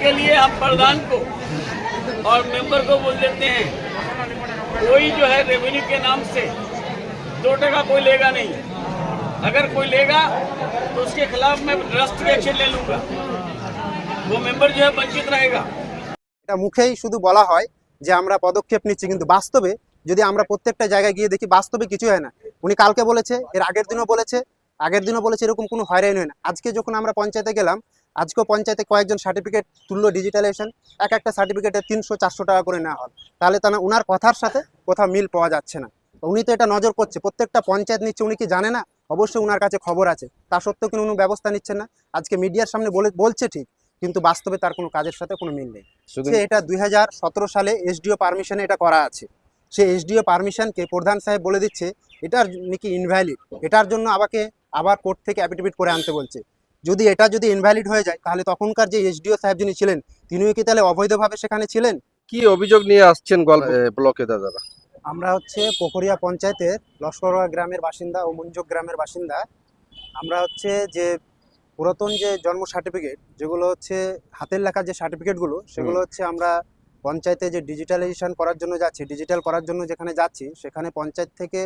इसके लिए हम प्रधान को और मेंबर को बोल देते हैं, कोई जो है रेवेन्यू के नाम से 2 टका कोई लेगा नहीं। अगर कोई लेगा तो उसके खिलाफ मैं ड्रास्टिक एक्शन ले लूंगा। वो मेंबर जो है वंचित रहेगा। এটা মুখেই শুধু বলা হয় যে আমরা পদক্ষেপ নিচ্ছি, কিন্তু বাস্তবে যদি আমরা প্রত্যেকটা জায়গায় গিয়ে দেখি বাস্তবে কিছু হয় না। উনি কালকে বলেছে, এর আগের দিনও বলেছে এরকম কোনো হয়রানি হয় না। আজকে যখন আমরা পঞ্চায়েতে গেলাম, আজকেও পঞ্চায়েতে কয়েকজন সার্টিফিকেট তুললো ডিজিটালাইজেশন, একটা সার্টিফিকেটে 300-400 টাকা করে নেওয়া হল। তাহলে তা না ওনার কথার সাথে কোথাও মিল পাওয়া যাচ্ছে না। উনি তো এটা নজর করছে, প্রত্যেকটা পঞ্চায়েত নিচ্ছে, উনি কি জানে না? অবশ্যই ওনার কাছে খবর আছে, তা সত্ত্বেও কিন্তু উনি ব্যবস্থা নিচ্ছেন না। আজকে মিডিয়ার সামনে বলছে ঠিক, কিন্তু বাস্তবে তার কোনো কাজের সাথে কোনো মিল নেই। সে এটা 2017 সালে এসডিও পারমিশনে এটা করা আছে। সে এসডিও পারমিশনকে প্রধান সাহেব বলে দিচ্ছে এটার নাকি ইনভ্যালিড, এটার জন্য আবার কোর্ট থেকে অ্যাফিডেভিট করে আনতে বলছে। যদি ইনভ্যালিড হয়ে যায়, তাহলে তখনকার যে এসডিও সাহেব যিনি ছিলেন, তিনিও কি তাহলে অবৈধভাবে সেখানে ছিলেন? কি অভিযোগ নিয়ে আসছেন ব্লকে দাদারা? আমরা হচ্ছে পোখরিয়া পঞ্চায়েতের লস্করগা গ্রামের বাসিন্দা ও মুঞ্জক গ্রামের বাসিন্দা। আমরা হচ্ছে যে পুরাতন যে জন্ম সার্টিফিকেট, যেগুলো হচ্ছে হাতের লেখা যে সার্টিফিকেটগুলো, সেগুলো হচ্ছে আমরা পঞ্চায়েতে যে ডিজিটালাইজেশন করার জন্য যাচ্ছি, ডিজিটাল করার জন্য যেখানে যাচ্ছি, সেখানে পঞ্চায়েত থেকে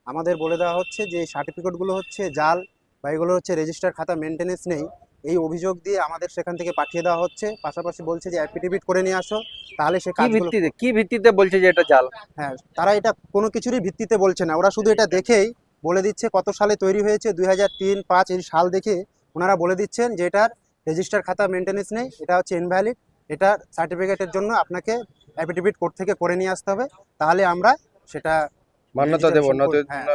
আমাদের বলে দেওয়া হচ্ছে যে এই সার্টিফিকেটগুলো হচ্ছে জাল বা এগুলো হচ্ছে রেজিস্টার খাতা মেনটেনেন্স নেই। এই অভিযোগ দিয়ে আমাদের সেখান থেকে পাঠিয়ে দেওয়া হচ্ছে। পাশাপাশি বলছে যে অ্যাফিডেভিট করে নিয়ে আসো, তাহলে সে কাজগুলো। কি ভিত্তিতে বলছে যে এটা জাল? হ্যাঁ, তারা এটা কোনো কিছুরই ভিত্তিতে বলছে না, ওরা শুধু এটা দেখেই বলে দিচ্ছে কত সালে তৈরি হয়েছে, 2003-05 এই সাল দেখে ওনারা বলে দিচ্ছেন যে এটার রেজিস্টার খাতা মেনটেনেন্স নেই, এটা হচ্ছে ইনভ্যালিড, এটার সার্টিফিকেটের জন্য আপনাকে অ্যাফিডেভিট কোর্ট থেকে করে নিয়ে আসতে হবে, তাহলে আমরা সেটা মান্যতা দেব,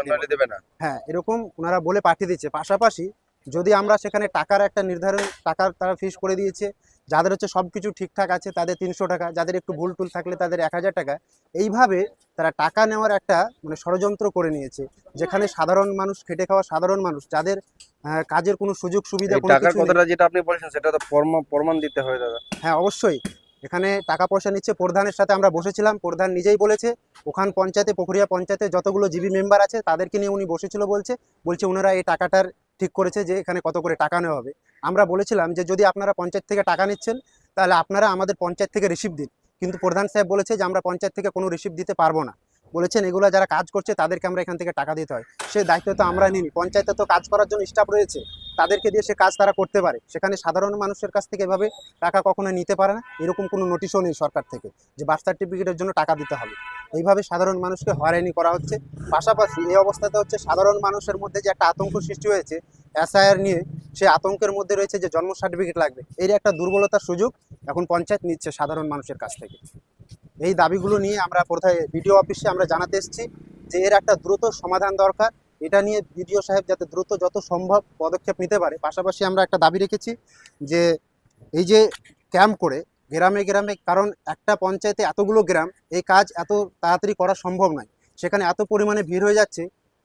নইলে দেবে না। হ্যাঁ, এরকম ওনারা বলে পাঠিয়ে দিচ্ছে। পাশাপাশি যদি আমরা সেখানে টাকার একটা নির্ধারণ, টাকার তারা ফিস করে দিয়েছে, যাদের হচ্ছে সব কিছু ঠিকঠাক আছে তাদের 300 টাকা, যাদের একটু ভুল টুল থাকলে তাদের 1000 টাকা। এইভাবে তারা টাকা নেওয়ার একটা ষড়যন্ত্র করে নিয়েছে, যেখানে সাধারণ মানুষ, খেটে খাওয়া সাধারণ মানুষ, যাদের কাজের কোনো সুযোগ সুবিধা কোনো টাকার কিছু নেই। কথাটা যেটা আপনি বলছেন সেটা তো প্রমাণ দিতে হবে দাদা। হ্যাঁ, অবশ্যই এখানে টাকা পয়সা নিচ্ছে। প্রধানের সাথে আমরা বসেছিলাম, প্রধান নিজেই বলেছে ওখান পঞ্চায়েতে, পোখরিয়া পঞ্চায়েতে যতগুলো জিবি মেম্বার আছে তাদেরকে নিয়ে উনি বসেছিল, বলছে ওনারা এই টাকাটার ঠিক করেছে যে এখানে কত করে টাকা নেওয়া হবে। আমরা বলেছিলাম যে যদি আপনারা পঞ্চায়েত থেকে টাকা নিচ্ছেন, তাহলে আপনারা আমাদের পঞ্চায়েত থেকে রিসিপ্ট দিন। কিন্তু প্রধান সাহেব বলেছে যে আমরা পঞ্চায়েত থেকে কোনো রিসিপ্ট দিতে পারবো না। বলেছেন এগুলো যারা কাজ করছে তাদেরকে আমরা এখান থেকে টাকা দিতে হয়। সেই দায়িত্ব তো আমরা নিই। পঞ্চায়েতে তো কাজ করার জন্য স্টাফ রয়েছে, তাদেরকে দিয়ে সে কাজ তারা করতে পারে। সেখানে সাধারণ মানুষের কাছ থেকে এভাবে টাকা কখনো নিতে পারে না। এরকম কোনো নোটিশও নেই সরকার থেকে যে বার্থ সার্টিফিকেটের জন্য টাকা দিতে হবে। এইভাবে সাধারণ মানুষকে হয়রানি করা হচ্ছে। পাশাপাশি এই অবস্থাতে হচ্ছে সাধারণ মানুষের মধ্যে যে একটা আতঙ্ক সৃষ্টি হয়েছে এসআইআর নিয়ে, সেই আতঙ্কের মধ্যে রয়েছে যে জন্ম সার্টিফিকেট লাগবে। এর একটা দুর্বলতার সুযোগ এখন পঞ্চায়েত নিচ্ছে সাধারণ মানুষের কাছ থেকে। এই দাবিগুলো নিয়ে আমরা প্রধান বিডিও অফিসে আমরা জানাতে এসেছি যে এর একটা দ্রুত সমাধান দরকার। এটা নিয়ে বিডিও সাহেব যাতে দ্রুত যত সম্ভব পদক্ষেপ নিতে পারে। পাশাপাশি আমরা একটা দাবি রেখেছি যে এই যে ক্যাম্প করে গ্রামে গ্রামে, কারণ একটা পঞ্চায়েতে এতগুলো গ্রাম, এই কাজ এত তাড়াতাড়ি করা সম্ভব নয়, সেখানে এত পরিমাণে ভিড় হয়ে যাচ্ছে।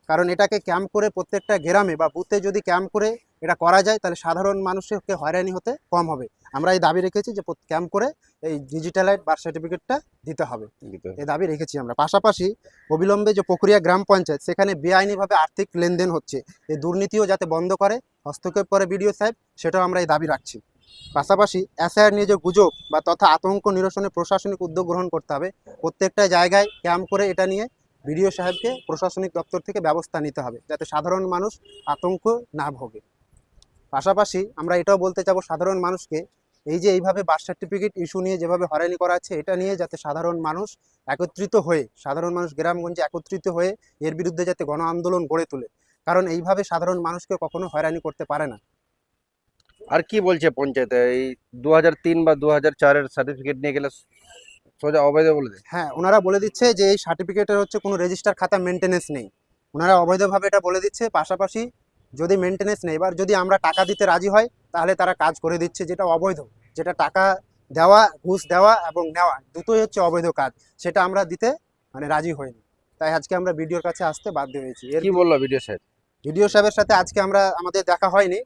কারণ এটাকে ক্যাম্প করে প্রত্যেকটা গ্রামে বা বুথে যদি ক্যাম্প করে এটা করা যায়, তাহলে সাধারণ মানুষকে হয়রানি হতে কম হবে। আমরা এই দাবি রেখেছি যে ক্যাম্প করে এই ডিজিটালাইজ বার্থ সার্টিফিকেটটা দিতে হবে, এই দাবি রেখেছি আমরা। পাশাপাশি অবিলম্বে যে পোখরিয়া গ্রাম পঞ্চায়েত, সেখানে বেআইনিভাবে আর্থিক লেনদেন হচ্ছে, এই দুর্নীতিও যাতে বন্ধ করে, হস্তক্ষেপ করে বিডিও সাহেব, সেটাও আমরা এই দাবি রাখছি। পাশাপাশি এসআইআর নিয়ে যে গুজব বা তথা আতঙ্ক নিরসনে প্রশাসনিক উদ্যোগ গ্রহণ করতে হবে। প্রত্যেকটা জায়গায় ক্যাম্প করে এটা নিয়ে বিডিও সাহেবকে প্রশাসনিক দপ্তর থেকে ব্যবস্থা নিতে হবে, যাতে সাধারণ মানুষ আতঙ্ক না ভোগে। পাশাপাশি আমরা এটাও বলতে চাবো সাধারণ মানুষকে, এই যে এইভাবে বার্থ সার্টিফিকেট ইস্যু নিয়ে যেভাবে হয়রানি করা হচ্ছে, এটা নিয়ে যাতে সাধারণ মানুষ একত্রিত হয়ে, সাধারণ মানুষ গ্রামগঞ্জে একত্রিত হয়ে এর বিরুদ্ধে যাতে গণ আন্দোলন গড়ে তোলে, কারণ এইভাবে সাধারণ মানুষকে কখনো হয়রানি করতে পারে না। আর কি বলছে পঞ্চায়েতে, এই 2003 বা 2004-এর সার্টিফিকেট নিয়ে গেলে সোজা অবৈধ বলে দেয়? হ্যাঁ, ওনারা বলে দিচ্ছে যে এই সার্টিফিকেটের হচ্ছে কোনো রেজিস্টার খাতা মেনটেনেন্স নেই, ওনারা অবৈধভাবে এটা বলে দিচ্ছে। পাশাপাশি যদি মেনটেনেন্স নেই, এবার যদি আমরা টাকা দিতে রাজি হয়, তাহলে তারা কাজ করে দিচ্ছে, যেটা অবৈধ, যেটা টাকা দেওয়া, ঘুষ দেওয়া এবং নেওয়া দুটোই হচ্ছে অবৈধ কাজ, সেটা আমরা দিতে রাজি হইনি। তাই আজকে আমরা বিডিওর কাছে আসতে বাধ্য হয়েছি। কি বললো বিডিও সাহেব? বিডিও সাহেবের সাথে আজকে আমাদের দেখা হয়নি।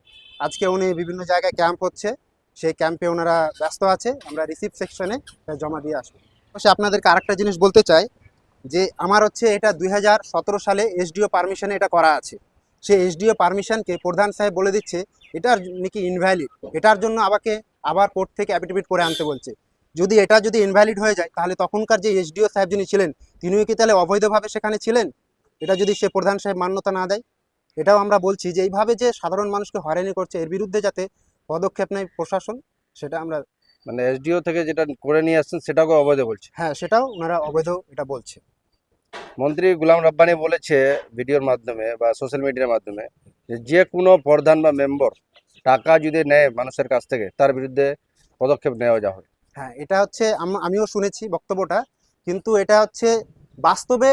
আজকে উনি বিভিন্ন জায়গায় ক্যাম্প হচ্ছে, সেই ক্যাম্পে ওনারা ব্যস্ত আছে, আমরা রিসিভ সেকশনে জমা দিয়ে আসবো। অবশ্যই আপনাদেরকে আরেকটা জিনিস বলতে চাই যে আমার হচ্ছে এটা 2017 সালে এসডিও পারমিশনে এটা করা আছে। সেই এসডিও পারমিশনকে প্রধান সাহেব বলে দিচ্ছে এটার নাকি ইনভ্যালিড, এটার জন্য আবার কোর্ট থেকে অ্যাফিডেভিট করে আনতে বলছে। যদি এটা যদি ইনভ্যালিড হয়ে যায় তাহলে তখনকার যে এসডিও সাহেব যিনি ছিলেন তিনিও কি তাহলে অবৈধভাবে সেখানে ছিলেন? এটা যদি সে প্রধান সাহেব মান্যতা না দেয়। এটাও আমরা বলছি যে এইভাবে যে সাধারণ মানুষকে হয়রানি করছে এর বিরুদ্ধে যাতে পদক্ষেপ নেয় প্রশাসন, সেটা আমরা মানে এসডিও থেকে যেটা করে নিয়ে আসছেন সেটাকে অবৈধ বলছে। হ্যাঁ সেটাও ওনারা অবৈধ এটা বলছে। মন্ত্রী গুলাম রাব্বানি বলেছে ভিডিওর মাধ্যমে বা সোশ্যাল মিডিয়ার মাধ্যমে যে কোনো প্রধান বা মেম্বার টাকা যদি নেয় মানুষের কাছ থেকে তার বিরুদ্ধে পদক্ষেপ নেওয়া যাবে। হ্যাঁ এটা হচ্ছে আমিও শুনেছি বক্তব্যটা, কিন্তু এটা হচ্ছে বাস্তবে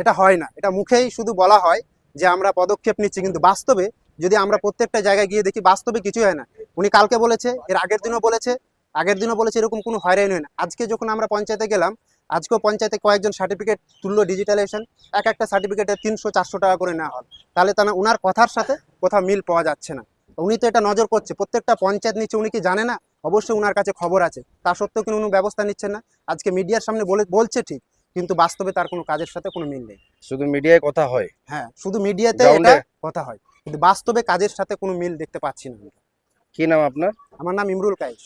এটা হয় না। এটা মুখেই শুধু বলা হয় যে আমরা পদক্ষেপ নিচ্ছি, কিন্তু বাস্তবে যদি আমরা প্রত্যেকটা জায়গায় গিয়ে দেখি বাস্তবে কিছুই হয় না। উনি কালকে বলেছে, এর আগের দিনও বলেছে এরকম কোনো হয়রানি হয় না। আজকে যখন আমরা পঞ্চায়েতে গেলাম, আজকেও পঞ্চায়েতে কয়েকজন সার্টিফিকেট তুললো ডিজিটালাইজেশন, এক একটা সার্টিফিকেটে 300-400 টাকা করে নেওয়া হল। তাহলে তা না ওনার কথার সাথে কোথাও মিল পাওয়া যাচ্ছে না। উনি তো এটা নজর করছে, প্রত্যেকটা পঞ্চায়েত নিচ্ছে, উনি কি জানে না? অবশ্যই ওনার কাছে খবর আছে, তা সত্ত্বেও কিন্তু উনি ব্যবস্থা নিচ্ছেন না। আজকে মিডিয়ার সামনে বলছে ঠিক, কিন্তু বাস্তবে তার কোনো কাজের সাথে কোনো মিল নেই। শুধু মিডিয়ায় কথা হয়, হ্যাঁ শুধু মিডিয়াতে গ্রাউন্ডে এটা কথা হয়, কিন্তু বাস্তবে কাজের সাথে কোনো মিল দেখতে পাচ্ছি না আমরা। কি নাম আপনার? আমার নাম ইমরুল কায়েস।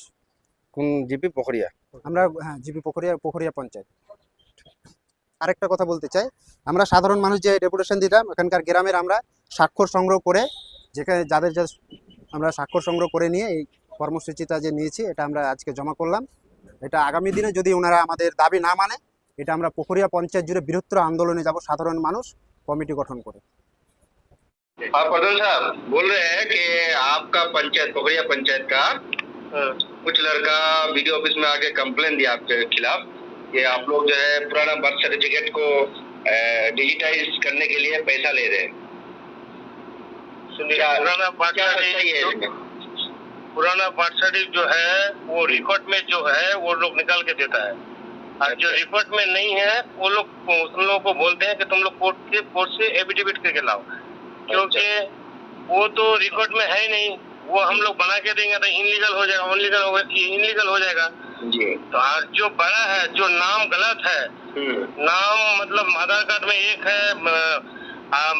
কোন জিপি পোখরিয়া? আমরা হ্যাঁ জিপি পোখরিয়া পঞ্চায়েত। আরেকটা কথা বলতে চাই, আমরা সাধারণ মানুষ যে ডেপুটেশন দিলাম এখানকার গ্রামের, আমরা স্বাক্ষর সংগ্রহ করে যেখানে যাদের আমরা স্বাক্ষর সংগ্রহ করে নিয়ে এই কর্মসূচিটা যে নিয়েছি এটা আমরা আজকে জমা করলাম। এটা আগামী দিনে যদি ওনারা আমাদের দাবি না মানে এটা আমরা পোখরিয়া পঞ্চায়েত জুড়ে বৃহত্তর আন্দোলনে যাব, সাধারণ মানুষ কমিটি গঠন করে। हाँ प्रधान साहब बोल रहे हैं कि आपका पंचायत पोखरिया पंचायत का कुछ लड़का वीडियो ऑफिस में आके कंप्लेन दिया आपके खिलाफ कि आप लोग जो है पुराना बर्थ सर्टिफिकेट को डिजिटाइज करने के लिए पैसा ले रहे हैं। पुराना बर्थ सर्टिफिकेट जो है वो रिकॉर्ड में जो है वो लोग निकाल के देता है, और जो रिकॉर्ड में नहीं है वो लोग उन लोगों को बोलते हैं कि तुम लोग कोर्ट से एफिडेविट करके लाओ, क्योंकि वो तो रिकॉर्ड में है नहीं। वो हम लोग बना के देंगे तो इनलीगल हो जाएगा, इनलीगल हो जाएगा जी। तो जो बड़ा है, जो नाम गलत है, नाम मतलब आधार कार्ड में एक है,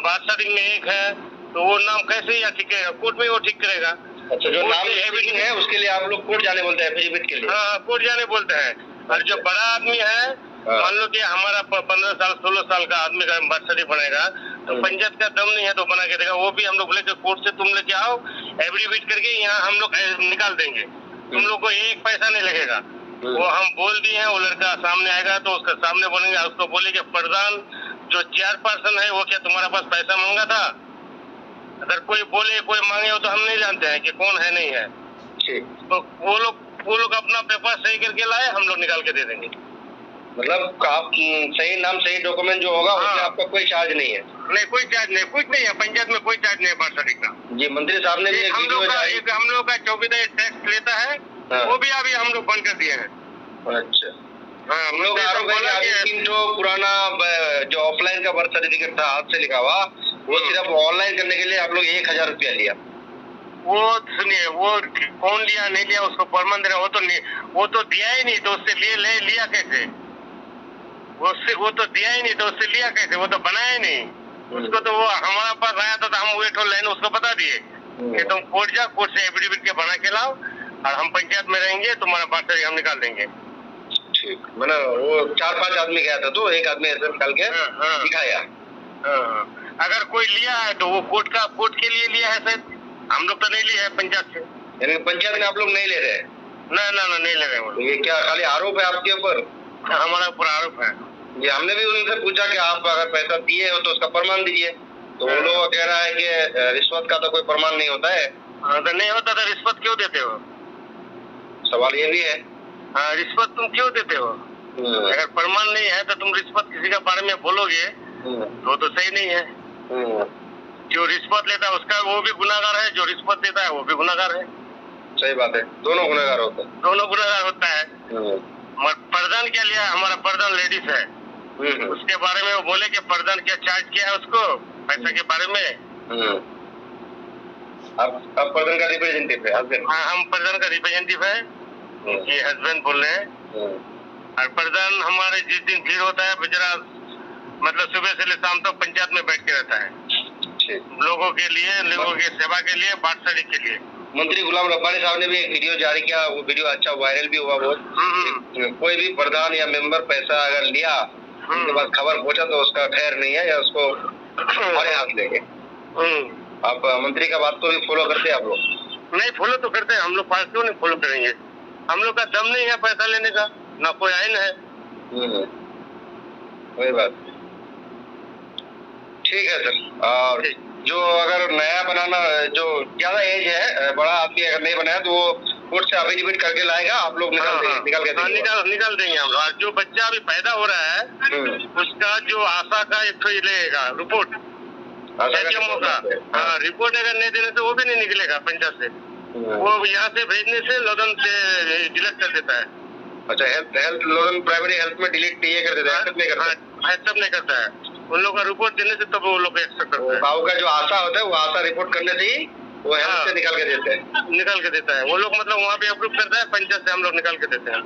बर्थ सर्टिफिकेट में एक है, तो वो नाम कैसे या ठीक करेगा? कोर्ट में वो ठीक करेगा। अच्छा, जो नाम एफिडेविट है उसके लिए आप लोग कोर्ट जाने बोलते हैं एफिडेविट के लिए? हाँ कोर्ट जाने बोलते हैं। और जो बड़ा आदमी है, मान लो कि हमारा 15 साल 16 साल का आदमी का बर्थ सर्टिफिकेट बनेगा तो पंचायत का दम नहीं है तो बना के देगा, वो भी हम लोग बोले कि कोर्ट से तुम लेके आओ एफिडेविट करके यहाँ हम लोग निकाल देंगे, तुम लोग को एक पैसा नहीं लगेगा। वो हम बोल दिए हैं, वो लड़का सामने आएगा तो उसके सामने बोलेंगे, उसको बोले कि प्रधान जो चेयरपर्सन है वो क्या तुम्हारे पास पैसा मांगा था? अगर कोई बोले कोई मांगे हो तो हम नहीं जानते हैं कि कौन है नहीं है, तो वो लोग अपना पेपर सही करके लाए, हम लोग निकाल के दे देंगे। मतलब आप सही नाम सही डॉक्यूमेंट जो होगा उसमें हाँ। आपका कोई चार्ज नहीं है? नहीं कोई चार्ज नहीं, कुछ नहीं है, पंचायत में कोई चार्ज नहीं है बर्थ सर्टिफिकेट का। जी मंत्री साहब ने भी एक हम वीडियो लोग का जारी- एक हम लोग का चौकीदार टैक्स लेता है, हाँ। वो भी अभी हम लोग बंद कर दिए हैं। अच्छा, हाँ हम लोग मंत्री साहब आरोप है कि बोला अभी कि 3 जो पुराना जो ऑफलाइन का बर्थ सर्टिफिकेट था हाथ से लिखा हुआ, वो सिर्फ ऑनलाइन करने के लिए आप लोग 1000 रुपया लिया। वो सुनिए, वो कौन लिया नहीं लिया उसको प्रमाण दे रहा, वो तो दिया ही नहीं, तो उससे लिया कैसे? वो तो दिया ही नहीं तो उससे लिया कैसे? वो तो बनाया ही नहीं उसको, तो वो हमारा पास आया था तो हम वो लाइन उसको बता दिए कि तुम कोर्ट जाओ, कोर्ट से एफिडेविट के बना के लाओ और हम पंचायत में रहेंगे, तुम्हारा बर्थ सर्टिफिकेट हम निकाल देंगे। ठीक, मैंने वो 4-5 आदमी गया था तो एक आदमी ऐसे निकाल के हाँ। दिखाया। हाँ। अगर कोई लिया है तो वो कोर्ट के लिए लिया है शायद, हम लोग तो नहीं लिए है पंचायत से। यानी पंचायत में आप लोग नहीं ले रहे? ना नहीं ले रहे तो ये क्या खाली आरोप है आपके ऊपर? हमारा ऊपर आरोप है। जी, हमने भी उनसे पूछा कि आप अगर पैसा दिए हो तो उसका प्रमाण दीजिए, तो वो लोग कह रहा है कि रिश्वत का तो कोई प्रमाण नहीं होता है। तो नहीं होता तो रिश्वत क्यों देते हो? सवाल ये भी है। हाँ रिश्वत तुम क्यों देते हो? अगर प्रमाण नहीं है तो तुम रिश्वत किसी के बारे में बोलोगे तो सही नहीं है। जो रिश्वत लेता है उसका वो भी गुनाहगार है, जो रिश्वत देता है वो भी गुनाहगार है। सही बात है, दोनों गुनहगार होते हैं। दोनों गुनाहगार होता है। मगर प्रधान क्या लिया? हमारा प्रधान लेडीज है, उसके बारे में वो बोले कि प्रधान क्या चार्ज किया है उसको पैसा के बारे में। आप प्रधान का रिप्रेजेंटेटिव है? हस्बैंड? हाँ हम प्रधान का रिप्रेजेंटेटिव है, ये हस्बैंड बोल रहे हैं। और प्रधान हमारे जिस दिन भीड़ होता है बेचारा मतलब सुबह से ले शाम तक पंचायत में बैठ के रहता है, लोगों के लिए, लोगों की सेवा के लिए, बर्थ सर्टिफिकेट के लिए। मंत्री गुलाम रब्बानी साहब ने भी एक वीडियो जारी किया, वो वीडियो अच्छा वायरल भी हुआ बहुत। कोई भी प्रधान या मेंबर पैसा अगर लिया, उसके बाद खबर पहुंचा तो उसका खैर नहीं है या उसको हमारे हाथ लेंगे। आप मंत्री का बात को भी फॉलो करते हैं आप लोग? नहीं फॉलो तो करते हैं हम लोग, पार्टी क्यों नहीं फॉलो करेंगे? हम लोग का दम नहीं है पैसा लेने का, ना कोई आइन है। वही बात। ठीक है सर। और जो अगर नया बनाना, जो ज्यादा एज है, बड़ा आदमी अगर नहीं बनाया तो वो कोर्ट से एफिडेविट करके लाएगा, आप लोग निकाल के देंगे? निकाल देंगे हम लोग। और जो बच्चा अभी पैदा हो रहा है उसका जो आशा का एक तो लेगा रिपोर्ट, HMO का। हाँ, रिपोर्ट अगर नहीं देने से वो भी नहीं निकलेगा पंचायत से, वो यहाँ से भेजने से लोगन से डिलीट कर देता है। अच्छा, हेल्थ लोन प्राइमरी हेल्थ में डिलीट ये कर देता है, एक्सेप्ट नहीं करता है? एक्सेप्ट नहीं करता है, उन लोग का रिपोर्ट देने से तब वो लोग एक्सेप्ट करते हैं। गाँव का जो आशा होता है वो आशा रिपोर्ट करने से ही वो हेल्थ से निकाल के देते हैं। निकाल के देता है वो लोग, मतलब वहाँ पे अप्रूव करता है, पंचायत से हम लोग निकाल के देते हैं।